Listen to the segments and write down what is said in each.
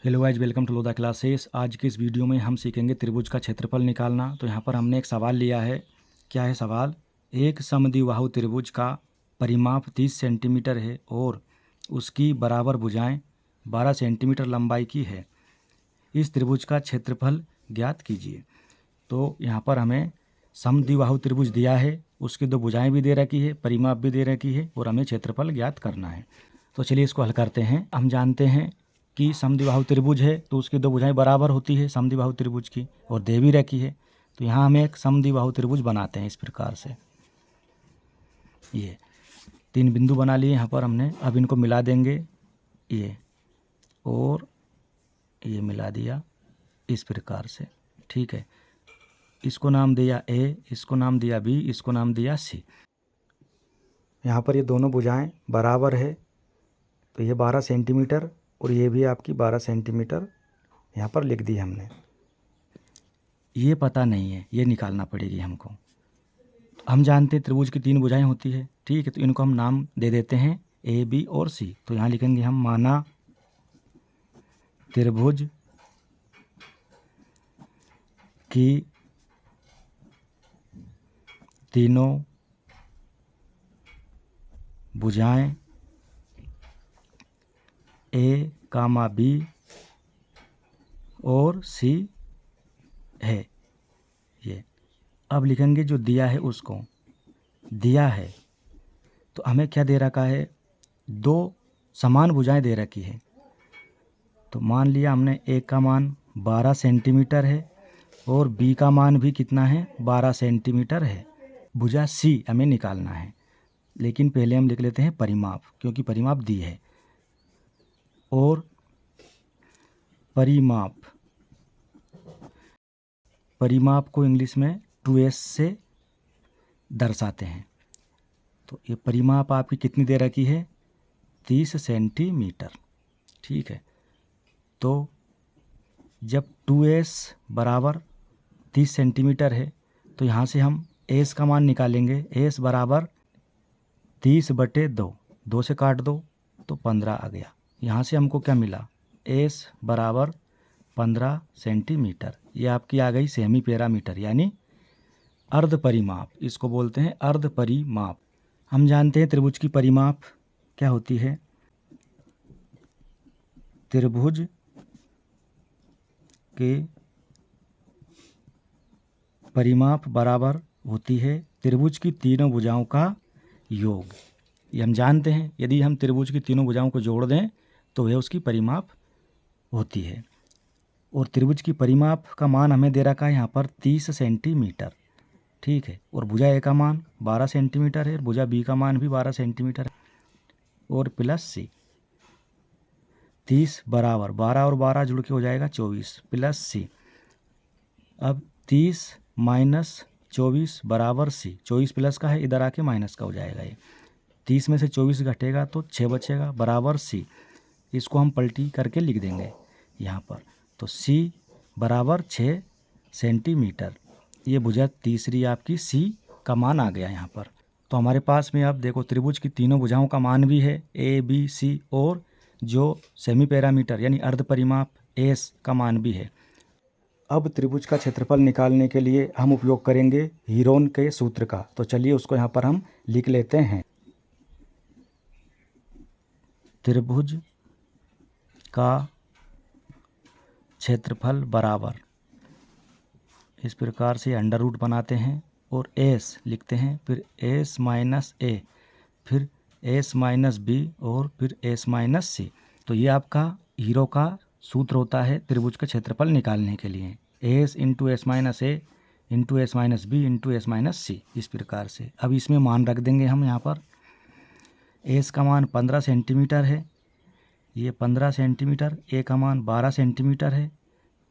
Hello guys, welcome to Lodha classes. आज की इस वीडियो में हम सीखेंगे त्रिभुज का क्षेत्रफल निकालना। तो यहाँ पर हमने एक सवाल लिया है। क्या है सवाल? एक समद्विबाहु त्रिभुज का परिमाप 30 सेंटीमीटर है और उसकी बराबर भुजाएं 12 सेंटीमीटर लंबाई की है। इस त्रिभुज का क्षेत्रफल ज्ञात कीजिए। तो यहाँ पर हमें समद्विबाहु त्रिभुज दिया है, उसकी दो भुजाएं भी दे रखी है, परिमाप भी दे रखी है और हमें क्षेत्रफल ज्ञात करना है। तो चलिए इसको हल करते हैं। हम जानते हैं कि समद्विबाहु त्रिभुज है तो उसकी दो भुजाएं बराबर होती है समद्विबाहु त्रिभुज की, और दे भी रखी है। तो यहाँ हम एक समद्विबाहु त्रिभुज बनाते हैं इस प्रकार से। ये 3 बिंदु बना लिए यहाँ पर हमने। अब इनको मिला देंगे, ये और ये मिला दिया इस प्रकार से। ठीक है, इसको नाम दिया ए, इसको नाम दिया बी, इसको नाम दिया सी। यहाँ पर ये दोनों भुजाएं बराबर है तो ये 12 सेंटीमीटर और ये भी आपकी 12 सेंटीमीटर यहाँ पर लिख दी हमने। ये पता नहीं है, ये निकालना पड़ेगी हमको। हम जानते हैं त्रिभुज की 3 भुजाएं होती है। ठीक है, तो इनको हम नाम दे देते हैं ए, बी और सी। तो यहाँ लिखेंगे हम माना त्रिभुज की तीनों भुजाएं ए कामा बी और सी है। ये अब लिखेंगे जो दिया है उसको। दिया है तो हमें क्या दे रखा है? 2 समान भुजाएं दे रखी है। तो मान लिया हमने ए का मान 12 सेंटीमीटर है और बी का मान भी कितना है? 12 सेंटीमीटर है। भुजा सी हमें निकालना है, लेकिन पहले हम लिख लेते हैं परिमाप, क्योंकि परिमाप दी है। और परिमाप को इंग्लिश में 2s से दर्शाते हैं। तो ये परिमाप आपकी कितनी दे रखी है? 30 सेंटीमीटर। ठीक है, तो जब 2s बराबर 30 सेंटीमीटर है तो यहाँ से हम s का मान निकालेंगे। s बराबर 30/2, 2 से काट दो तो 15 आ गया। यहाँ से हमको क्या मिला? s बराबर 15 सेंटीमीटर। ये आपकी आ गई सेमी पैरामीटर, यानी अर्ध परिमाप। इसको बोलते हैं अर्ध परिमाप। हम जानते हैं त्रिभुज की परिमाप क्या होती है। त्रिभुज के परिमाप बराबर होती है त्रिभुज की तीनों भुजाओं का योग। ये हम जानते हैं, यदि हम त्रिभुज की तीनों भुजाओं को जोड़ दें तो वह उसकी परिमाप होती है। और त्रिभुज की परिमाप का मान हमें दे रखा है यहाँ पर 30 सेंटीमीटर। ठीक है, और भुजा ए का मान 12 सेंटीमीटर है और भुजा बी का मान भी 12 सेंटीमीटर है, और प्लस सी। 30 बराबर 12 और 12 जुड़ के हो जाएगा 24 प्लस सी। अब 30 माइनस 24 बराबर सी। 24 प्लस का है, इधर आके माइनस का हो जाएगा। ये 30 में से 24 घटेगा तो 6 बचेगा, बराबर सी। इसको हम पलटी करके लिख देंगे यहाँ पर। तो सी बराबर 6 सेंटीमीटर। ये भुजा तीसरी आपकी सी का मान आ गया यहाँ पर। तो हमारे पास में अब देखो त्रिभुज की तीनों भुजाओं का मान भी है ए, बी, सी, और जो सेमी पैरामीटर यानी अर्ध परिमाप एस का मान भी है। अब त्रिभुज का क्षेत्रफल निकालने के लिए हम उपयोग करेंगे हीरोन के सूत्र का। तो चलिए उसको यहाँ पर हम लिख लेते हैं। त्रिभुज का क्षेत्रफल बराबर, इस प्रकार से अंडर रूट बनाते हैं और एस लिखते हैं, फिर एस माइनस ए, फिर एस माइनस बी और फिर एस माइनस सी। तो ये आपका हीरो का सूत्र होता है त्रिभुज का क्षेत्रफल निकालने के लिए। S into s minus a into s minus b into s minus c, इस प्रकार से। अब इसमें मान रख देंगे हम यहाँ पर। एस का मान 15 सेंटीमीटर है, ये 15 सेंटीमीटर। ए का मान 12 सेंटीमीटर है,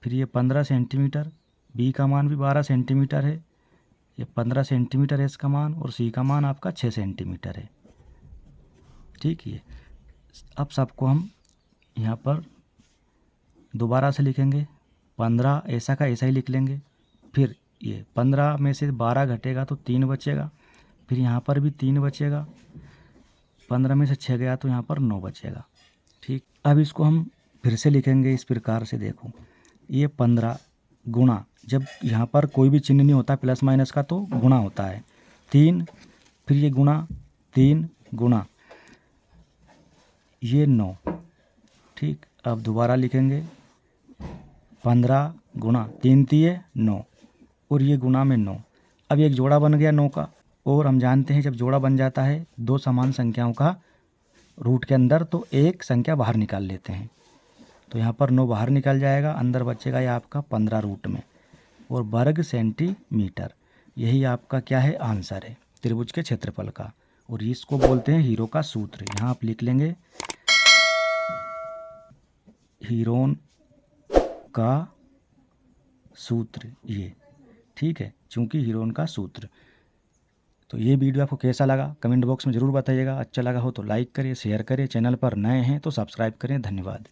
फिर ये 15 सेंटीमीटर। बी का मान भी 12 सेंटीमीटर है, ये 15 सेंटीमीटर एस का मान, और सी का मान आपका 6 सेंटीमीटर है। ठीक है, अब सबको हम यहाँ पर दोबारा से लिखेंगे। 15 ऐसा का ऐसा ही लिख लेंगे। फिर ये 15 में से 12 घटेगा तो 3 बचेगा, फिर यहाँ पर भी 3 बचेगा। 15 में से 6 गया तो यहाँ पर 9 बचेगा। ठीक, अब इसको हम फिर से लिखेंगे इस प्रकार से, देखो ये 15 गुणा, जब यहाँ पर कोई भी चिन्ह नहीं होता प्लस माइनस का तो गुणा होता है 3, फिर ये गुणा 3 गुणा ये 9। ठीक, अब दोबारा लिखेंगे 15 गुणा 3 तिये 9 और ये गुणा में 9। अब एक जोड़ा बन गया 9 का, और हम जानते हैं जब जोड़ा बन जाता है दो समान संख्याओं का रूट के अंदर तो एक संख्या बाहर निकाल लेते हैं। तो यहाँ पर 9 बाहर निकल जाएगा, अंदर बचेगा ये आपका 15 रूट में और वर्ग सेंटीमीटर। यही आपका क्या है, आंसर है त्रिभुज के क्षेत्रफल का। और इसको बोलते हैं हीरो का सूत्र। यहाँ आप लिख लेंगे हीरोन का सूत्र ये, ठीक है, चूँकि हीरोन का सूत्र। तो ये वीडियो आपको कैसा लगा कमेंट बॉक्स में ज़रूर बताइएगा। अच्छा लगा हो तो लाइक करें, शेयर करें, चैनल पर नए हैं तो सब्सक्राइब करें। धन्यवाद।